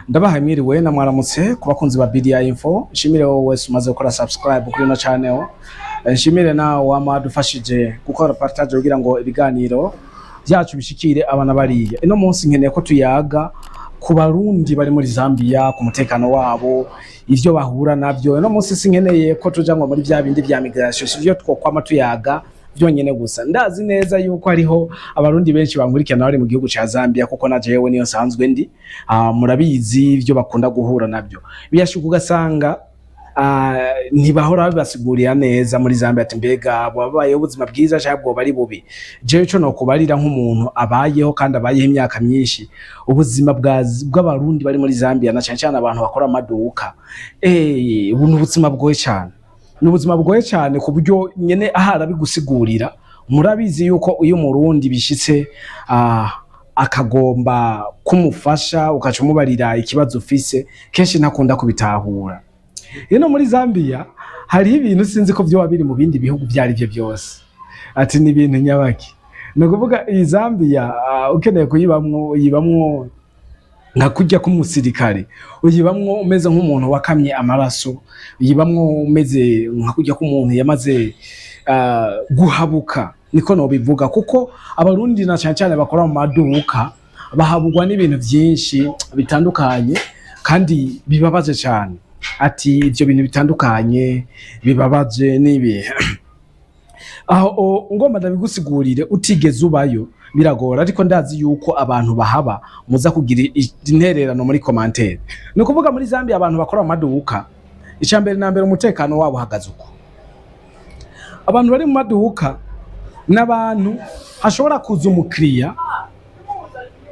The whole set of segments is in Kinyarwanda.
Ndabaha mwiriwe na mwaramutse ku bakunzi ba BDI Info. Nshimire wowe wese umaze gukora subscribe kuri no channel. Nshimire na wamadufashije gukora partage kugira ngo ibiganiro byacu bishikire abana bariya. Ino munsi nkeneye ko tuyaga ku barundi bari muri Zambia ku mutekano wabo, ivyo bahura navyo. Ino munsi sinkeneye ko tuja ngo muri bya bindi bya migration, sivyo twokwama tuyaga byonyene gusa. Ndazi neza yuko hariho abarundi benshi bankurikirana bari mu gihugu ca Zambia kuko na jewe niyo sanzwe ndi. Murabizi ivyo bakunda guhura navyo. Biyashuka ugasanga ntibahora babasigurira neza muri Zambia ati mbega babayeho ubuzima bwiza cyangwa bari bubi. Jewe cyo no kubarira nk'umuntu abayeho kandi abayeho imyaka myinshi ubuzima bw'abarundi bari muri Zambia na cyane cyane abantu bakora amaduka. Ubu ubuzima bwoye cyane. N'ubuzima bwoye cyane ku buryo nyene ahara bigusigurira. Murabizi yuko uyu murundi bishitse akagomba kumufasha ukacumubarira ikibazo ufise kenshi ntakunda kubitahura. Ino muri Zambia hari ibintu sinzi ko byo wabiri mu bindi bihugu byari byo byose. Ati ni ibintu nyabaki. No kuvuga iyi Zambia ukeneye kuyibamwo nka kujya kumusirikare, uyibamwo umeze nk'umuntu wakamye amaraso, uyibamwo umeze nka kujya k'umuntu yamaze guhabuka, niko no bivuga kuko abarundi na cyane cyane bakora mu maduka bahabugwa n'ibintu byinshi bitandukanye kandi bibabaje cyane. Ati ivyo bintu bitandukanye bibabaje nibi aho ngomba ndabigusigurire utigeze ubayo biragora, ariko ndazi yuko abantu bahaba muza kugira intererano muri commentaire. No kuvuga muri Zambia abantu bakora mu maduka icambere na mbere umutekano wabo hagaze uko. Abantu bari mu maduka n'abantu hashobora kuza umukiriya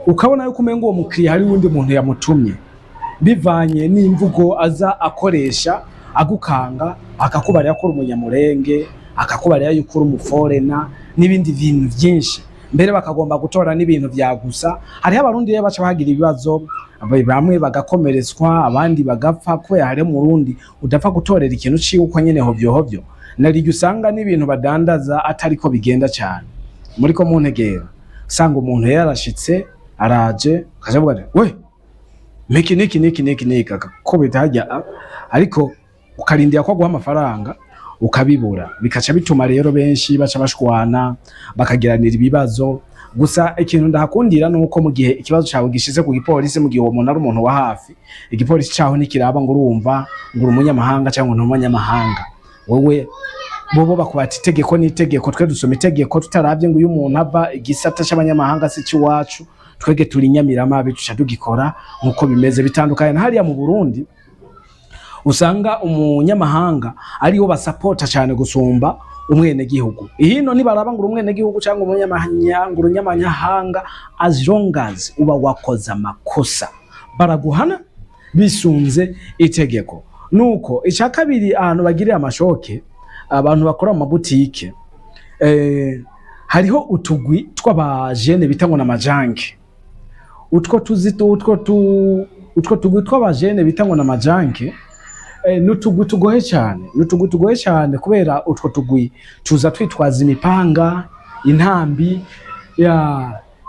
ukabona yuko umengo uwo mukiriya hari wundi muntu yamutumye bivanye n'imvugo aza akoresha agukanga, akakubarira ko umunyamurenge, akakubarira yuko uri umuforena n'ibindi bintu byinshi. Mbere bakagomba gutora n'ibintu bya gusa. Hari abarundi baca bagira ibibazo, bamwe bagakomeretswa abandi bagapfa kubera hari mu Burundi udapfa gutorera ikintu ciwe uko nyene hovyo. Nari usanga n'ibintu badandaza atari ko bigenda cyane. Muri ko muntegera usanga umuntu yarashitse araje akajavuga we niki ko bitajya, ariko ukarindira ko guha amafaranga ukabibura, bikaca bituma rero benshi baca bashwana bakagiranira ibibazo. Gusa ikintu ndahakundira nuko mu gihe ikibazo cyawe gishize ku gipolisi, mu gihe uwo muntu ari umuntu wa hafi, igipolisi cyaho nikiraba ngo urumva ngo umunyamahanga cyangwa n'umunyamahanga, wowe bobo bakubata itegeko n'itegeko. Twe dusoma itegeko tutaravye ngo uyu muntu ava igisata cy'abanyamahanga si ciwacu, twege turi Nyamirama bica dugikora nkuko bimeze. Bitandukanye hariya mu Burundi usanga umunyamahanga ariyo basupporta cyane gusumba umwene gihugu. Ihino nibaraba ngo umwene gihugu cyangwa umunyamahanga as long as uba wakoza makosa baraguhana bisunze itegeko. Nuko icya kabiri ahantu bagirira amashoke abantu bakora mu mabutike, hariho utugwi tw'abajene bitangwa na majanke. Utwo tugwi tw'abajene bitangwa na majanke n'utugwi tugoye cyane, kubera utwo tugwi tuza twitwaza imipanga, intambi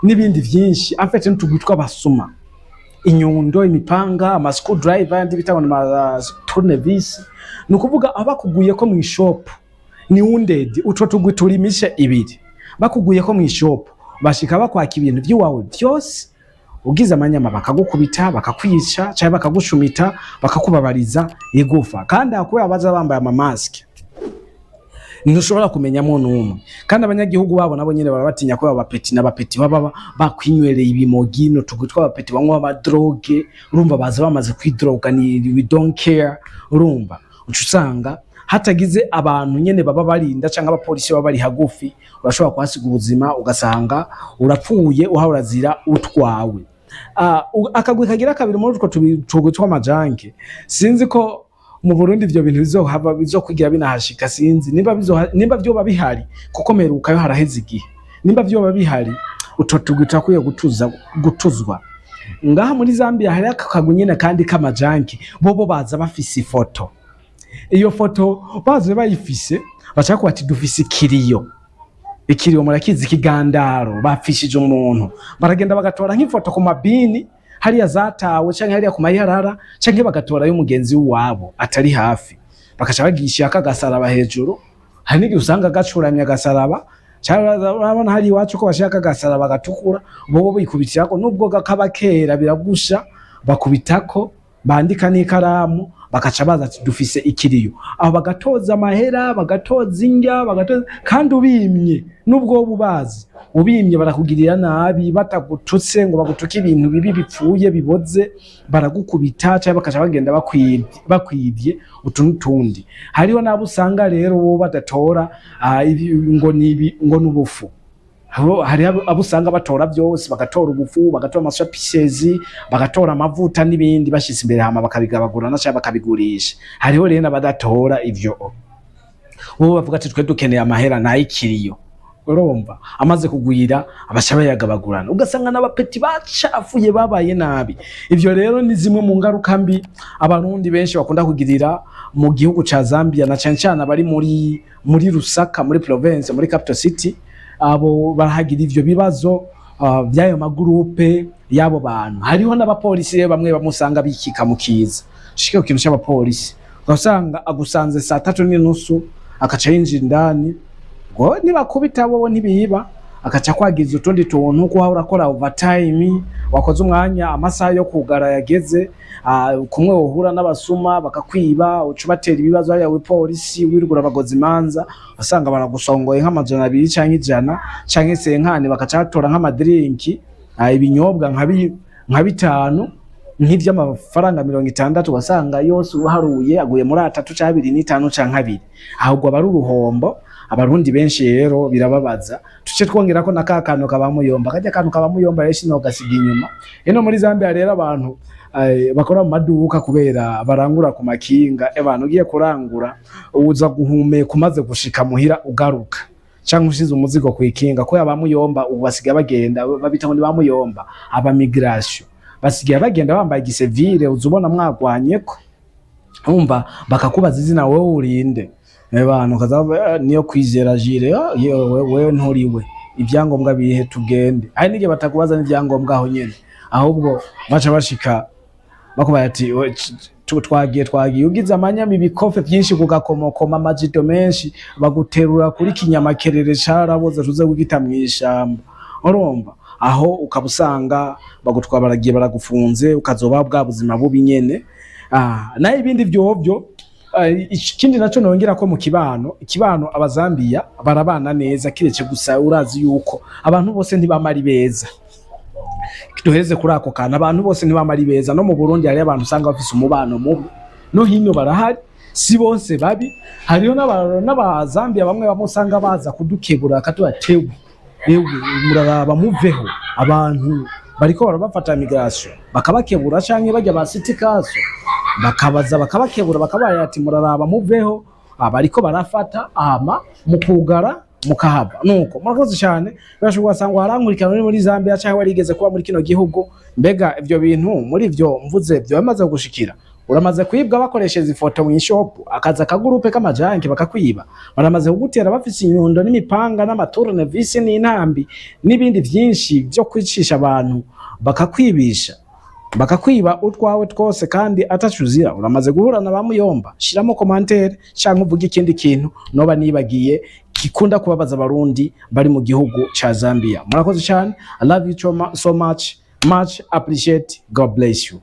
n'ibindi byinshi. Afite n'utugwi tw'abasuma, inyundo, imipanga, ama screwdriver andi bitangwa na tournevis. Nukuvuga abakuguye ko mu shop ni wounded, utwo tugwi turimisha ibiri. Bakuguye ko mu shop bashika bakwaka ibintu by'iwawe byose, ugize amanyama bakagukubita, bakakwica cyangwa bakagushumita, bakakubabariza igufa. Kandi akubera baza bambaye ama mask ntushobora kumenyamo n'umwe. Kandi abanyagihugu babo nabo nyine barabatinya ko abapeti n'abapeti baba bakwinywereye ibimogi no tugutwa abapeti bamwe aba drogue. Urumva baza bamaze kwidroga ni we don't care. Urumva ucusanga hatagize abantu nyene baba barinda cyangwa abapolisi baba bari hagufi, urashobora kwasiga ubuzima ugasanga urapfuye urawurazira utwawe. Akagwi kagira kabiri muri utwo tugutwa amajanke. Sinzi ko mu Burundi ivyo bintu bizohava bizokwigira binahashika, sinzi nimba byo babihari kuko meruka yo haraheze igihe. Nimba byo babihari utwo tugutakuye gutuzwa. Ngaha muri Zambia hari akagwi nyene kandi k'amajanke, bobo baza bafise ifoto. Iyo foto baze bayifise bacha ko ati dufise ikiriyo murakizi kigandaro bafishije umuntu, baragenda bagatora nk'ifoto ku mabini hariya zatawe canke hariya ku mayarara canke bagatora y'umugenzi wabo atari hafi bakaca bagisha akagasaraba hejuru. Hari n'igihe usanga gacuramye agasaraba urabona hari iwacu ko bashaka agasaraba gatukura bobo bikubitirako nubwo gakaba kera biragusha bakubitako bandika n'ikaramu bakaca baza ati dufise ikiriyo aho bagatoza amahera bagatoza indya bagatoza kandi ubimye nubwo bubazi ubimye barakugirira nabi batagututse ngo bagutuke ibintu bibi bipfuye biboze baragukubita cyangwa bakaca bagenda bakwivye utundi. Hariho nabo usanga rero bo badatora ngo nubufu. Hari abo usanga batora byose bagatora ubufu bagatora amasha pishezi bagatora amavuta n'ibindi bashitse imbere hama bakabigabagurana cyangwa bakabigurisha. Hariho rero abadatora ivyo bo bavuga ati twe dukeneye amahera nayikiriyo urumva amaze kugwira abashaba yagabagurana ugasanga n'abapeti bacafuye babaye nabi. Ivyo rero ni zimwe mu ngaruka mbi abarundi benshi bakunda kugirira mu gihugu ca Zambia na cyane bari muri Lusaka muri province muri capital city. Abo barahagira ivyo bibazo byayo magurupe yabo bantu. Hariho n'abapolisi bamwe bamusanga bikika mu kiza shike ikintu cy'abapolisi ugasanga agusanze saa 3:30 akaca yinjira indani ngo nibakubita bo ntibiba akaca kwagiza utundi tuntu ko urakora overtime wakoze umwanya amasaha yo kugara yageze kumwe wohura n'abasuma bakakwiba ucubatera ibibazo yawe polisi wirugura abagozi manza basanga baragusongoye nk'amajana 2 canke 100 canke senkane bakacatora nk'amadrinki ibinyobwa nka 5 nk'ivy'amafaranga 60 wasanga yose uharuye aguye muri 3 canke 2 canke 2 ahubwo bari uruhombo. Abarundi benshi rero birababaza tuce twongera ko nakakano kabamuyomba kajya kantu kabamuyomba yeshi no gasiga inyuma. Eno muri Zambia rero abantu bakora mu maduka kubera barangura ku makinga abantu ugiye kurangura uza guhumeka kumaze gushika muhira ugaruka canke ushize umuzigo ku ikinga ko yabamuyomba ubasiga bagenda babita ngo bamuyomba aba migration basiga bagenda bambaye igisevire uzubona mwagwanyeko umva bakakubaza izina wowe urinde abantu kazaba niyo kwizera jire wewe nturiwe ibyangombwa bihe tugende. Hari nige batakubaza n'ibyangombwa aho nyene ahubwo baca bashika bakubaye ati twagiye ugize amanyami bikofe byinshi kugakomokoma amajido menshi baguterura kuri kinyamakerere caraboze tuze kugita mwishamba urumva aho ukabusanga bagutwa baragiye baragufunze ukazoba bwa buzima bubi nyene. Na ibindi byovyo ikindi naco nongera ko mu kibano abazambiya barabana neza kirece gusa urazi yuko abantu bose ntibamari beza. Duheze kuri ako kana abantu bose ntibamari beza no mu Burundi hari abantu usanga bafise umubano mubi no hino barahari si bose babi. Hariho n'abazambiya bamwe bamusanga baza kudukebura katubatewe ewe muraraba muveho abantu bariko barabafata migration bakabakebura canke bajya ba city kaso bakabaza bakabakebura bakabaye ati muraraba muveho abariko barafata ama mukugara mukahaba nuko murakoze cyane. Birashobora sangwa harankurikana muri Zambia cyangwa warigeze kuba muri kino gihugu mbega ivyo bintu muri ivyo mvuze byo bamaze gushikira uramaze kwibwa bakoresheje ifoto mu shop akaza kagurupe k'amajanki bakakwiba baramaze kugutera bafise inyundo n'imipanga n'amaturne visi n'intambi n'ibindi byinshi byo kwicisha abantu bakakwibisha bakakwiba utwawe twose kandi atacuzira uramaze guhura na bamuyomba shiramo commentaire cyangwa uvuga ikindi kintu noba nibagiye kikunda kubabaza abarundi bari mu gihugu ca Zambia. Murakoze cyane. I love you so much appreciate. God bless you.